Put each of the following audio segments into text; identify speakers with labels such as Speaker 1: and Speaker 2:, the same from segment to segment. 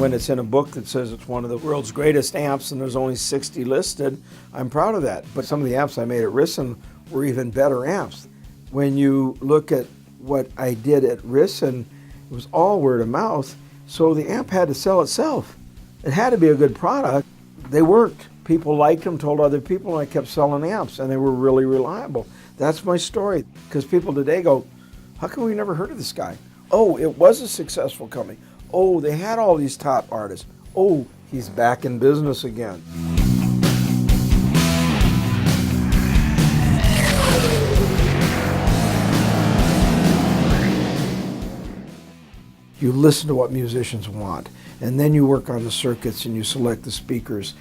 Speaker 1: When it's in a book that says it's one of the world's greatest amps and there's only 60 listed, I'm proud of that. But some of the amps I made at Risson were even better amps. When you look at what I did at Risson, it was all word of mouth, so the amp had to sell itself. It had to be a good product. They worked. People liked them, told other people, and I kept selling amps, and they were really reliable. That's my story, because people today go, how come we never heard of this guy? Oh, it was a successful company. Oh, they had all these top artists. Oh, he's back in business again. You listen to what musicians want, and then you work on the circuits and you select the speakers.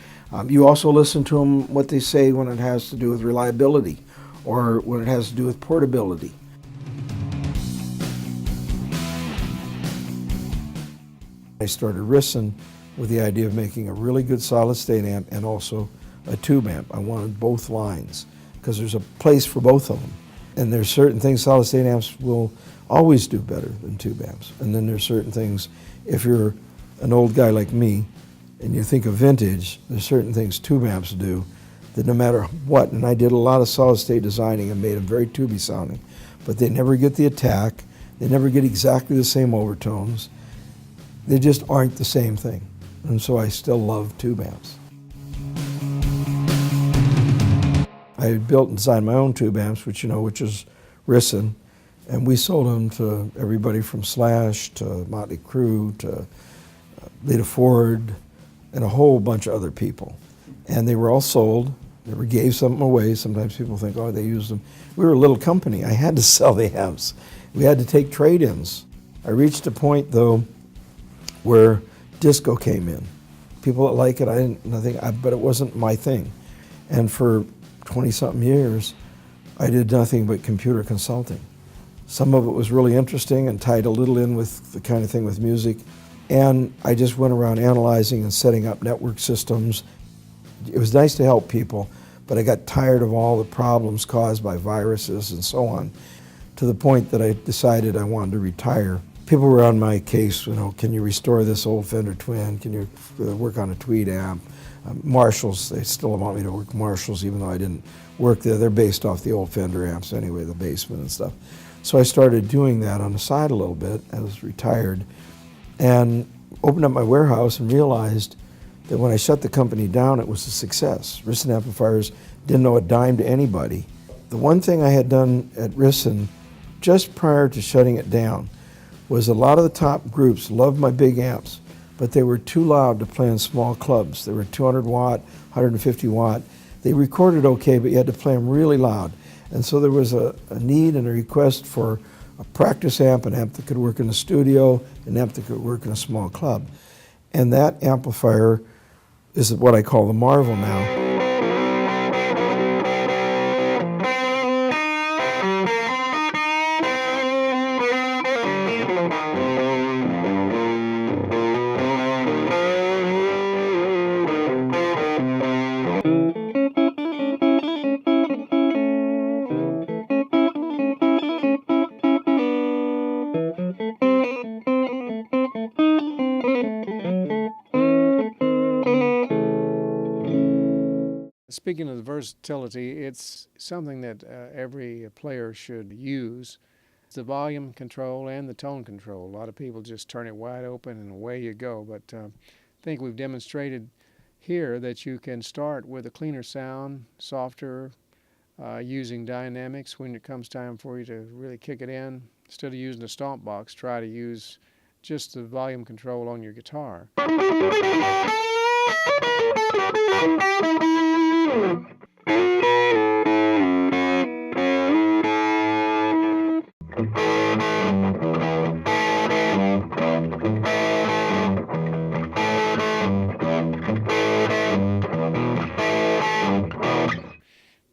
Speaker 1: You also listen to them, what they say when it has to do with reliability or when it has to do with portability. I started Risson with the idea of making a really good solid state amp and also a tube amp. I wanted both lines because there's a place for both of them. And there's certain things solid state amps will always do better than tube amps. And then there's certain things, if you're an old guy like me and you think of vintage, there's certain things tube amps do that no matter what, and I did a lot of solid state designing and made them very tubey sounding, but they never get the attack, they never get exactly the same overtones. They just aren't the same thing. And so I still love tube amps. I built and designed my own tube amps, which is Risson, and we sold them to everybody from Slash to Motley Crue to Lita Ford and a whole bunch of other people. And they were all sold. Never gave something away. Sometimes people think, oh, they used them. We were a little company. I had to sell the amps. We had to take trade-ins. I reached a point, though, where disco came in. People that like it, but it wasn't my thing. And for 20-something years, I did nothing but computer consulting. Some of it was really interesting and tied a little in with the kind of thing with music. And I just went around analyzing and setting up network systems. It was nice to help people, but I got tired of all the problems caused by viruses and so on, to the point that I decided I wanted to retire. People were on my case, can you restore this old Fender Twin? Can you work on a Tweed amp? Marshalls, they still want me to work Marshalls even though I didn't work there. They're based off the old Fender amps anyway, the Basement and stuff. So I started doing that on the side a little bit. I was retired and opened up my warehouse and realized that when I shut the company down, it was a success. Risson Amplifiers didn't owe a dime to anybody. The one thing I had done at Risson just prior to shutting it down was a lot of the top groups loved my big amps, but they were too loud to play in small clubs. They were 200 watt, 150 watt. They recorded okay, but you had to play them really loud. And so there was a need and a request for a practice amp, an amp that could work in the studio, an amp that could work in a small club. And that amplifier is what I call the Marvell now.
Speaker 2: Speaking of the versatility, it's something that every player should use. It's the volume control and the tone control. A lot of people just turn it wide open and away you go. But I think we've demonstrated here that you can start with a cleaner sound, softer, using dynamics when it comes time for you to really kick it in. Instead of using a stomp box, try to use just the volume control on your guitar.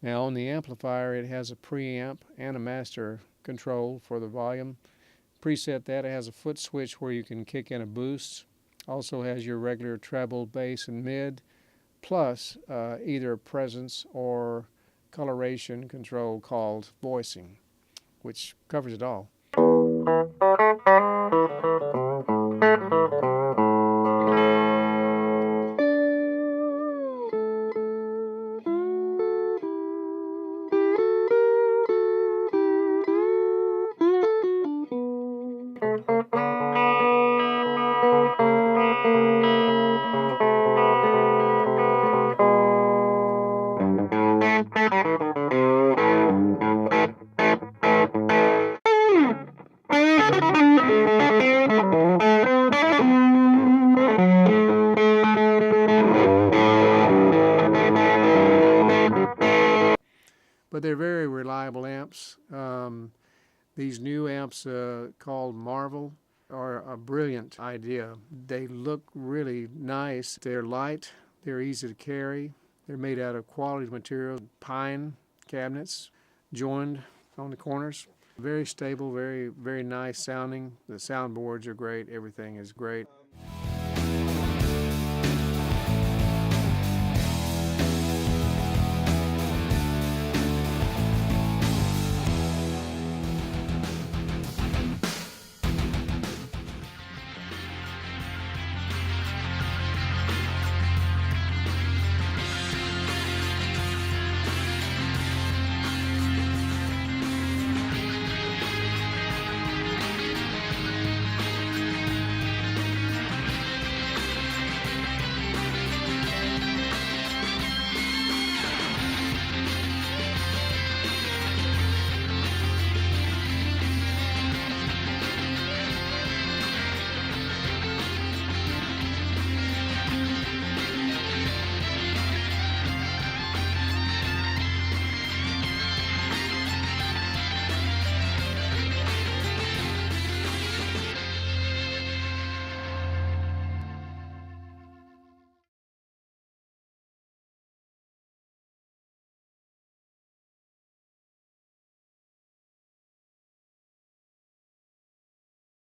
Speaker 2: Now on the amplifier, it has a preamp and a master control for the volume. Preset that, it has a foot switch where you can kick in a boost. Also has your regular treble, bass, and mid, plus either presence or coloration control called voicing, which covers it all. but they're very reliable amps. These new amps called Marvell are a brilliant idea. They look really nice. They're light, they're easy to carry, they're made out of quality material, pine cabinets joined on the corners. Very stable, very, very nice sounding. The soundboards are great, everything is great.